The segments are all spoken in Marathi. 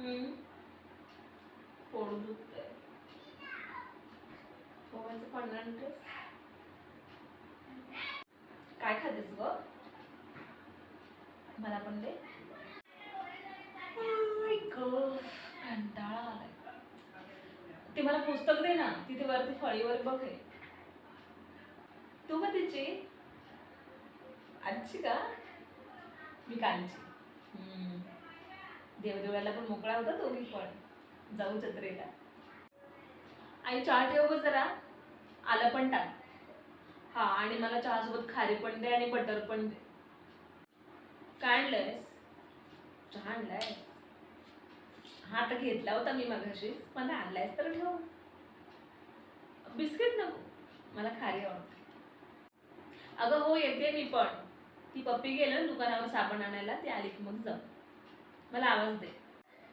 हम्म. पोट दुखतंय. पोहायचं पडणार ड्रेस. काय खातेस ग? मला पण दे. कंटाळा आलाय. ते मला पुस्तक दे ना, तिथे वरती फळीवर बघ आहे. तू का तिची आजची का? मी कालची. देवदेवाला पण मोकळा होता दोघी पण. जाऊ जत्रेला. आई चहा ठेव ग जरा. आलं पण टाक. हा, आणि मला चहासोबत खारी पण दे आणि बटर पण दे. काय आणलंयस? चहा आणलाय? हा, आता घेतला होता मी मगाशीच, पण आणलायस तर ठेव. बिस्किट नको, मला खारी आवडते. अगं हो, येते मी पण. ती पप्पी गेलं ना दुकानावर साबण आणायला, ती आली की मग जाऊ. मला आवाज दे.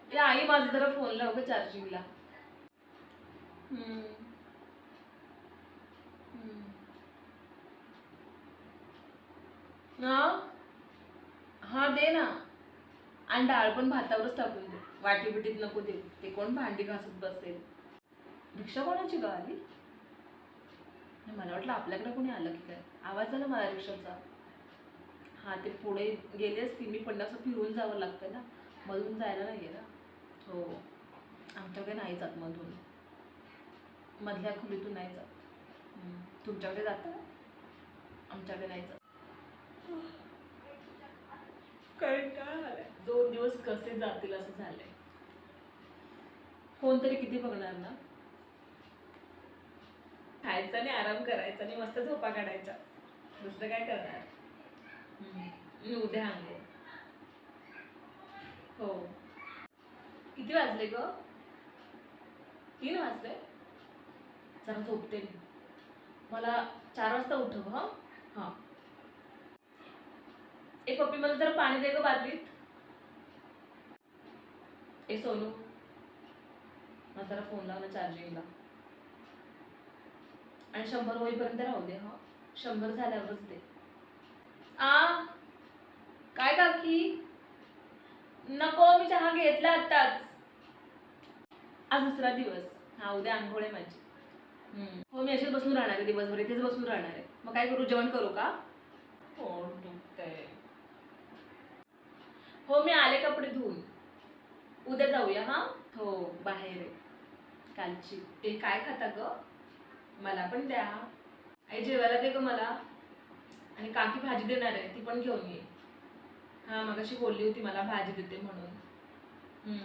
या आई, माझा जरा फोन लाव ग चार्जिंगला. हा दे ना. आणि डाळ पण भातावरच टाकून दे, वाटी बिटीत नको दे. ते कोण भांडी घासत बसेल. रिक्षा कोणाची ग आली? मला वाटलं आपल्याकडे कोणी आलं की काय. आवाज आला मला रिक्षाचा. हा, ते पुढे गेले असतील. मी पण असं फिरून जावं लागतं ना, मधून जायला नाहीये ना. हो, आमच्याकडे नाही जात मधून. मधल्या खोलीतून नाही जात. तुमच्याकडे जातं? आमच्याकडे नाही जात. कंटाळा आलाय. 2 दिवस कसे जातील असं झालंय. फोन तरी किती बघणार ना. खायचं आणि आराम करायचा आणि मस्त झोपा काढायच्या. दुसरं काय करणार. मी उद्या आणले. हो. किती वाजले ग? 3 वाजले. जरा झोपते मी. मला 4 वाजता उठव. हा हा. ए पप्पी, मला जरा पाणी दे ग बादलीत. ए सोनू, मला जरा फोन लाव ना चार्जिंगला. आणि 100 होईपर्यंत राहू दे. हा, 100 झाल्यावरच दे. काय काकी? नको, मी चहा घेतला आत्ताच. आज दुसरा दिवस. हा, उद्या आंघोळ आहे माझी. हो, मी अशीच बसून राहणार आहे दिवसभर. इथेच बसून राहणार आहे. मग काय करू, जेवण करू का? पोट दुखतंय. हो, मी आले कपडे धुवून. उद्या जाऊया. हा हो, बाहेर आहे कालची. ते काय खाता ग? मला पण द्या. आई जेवायला दे ग मला. आणि काकी भाजी देणार आहे, ती पण घेऊन ये. हा, मगाशी बोलली होती मला भाजी देते म्हणून.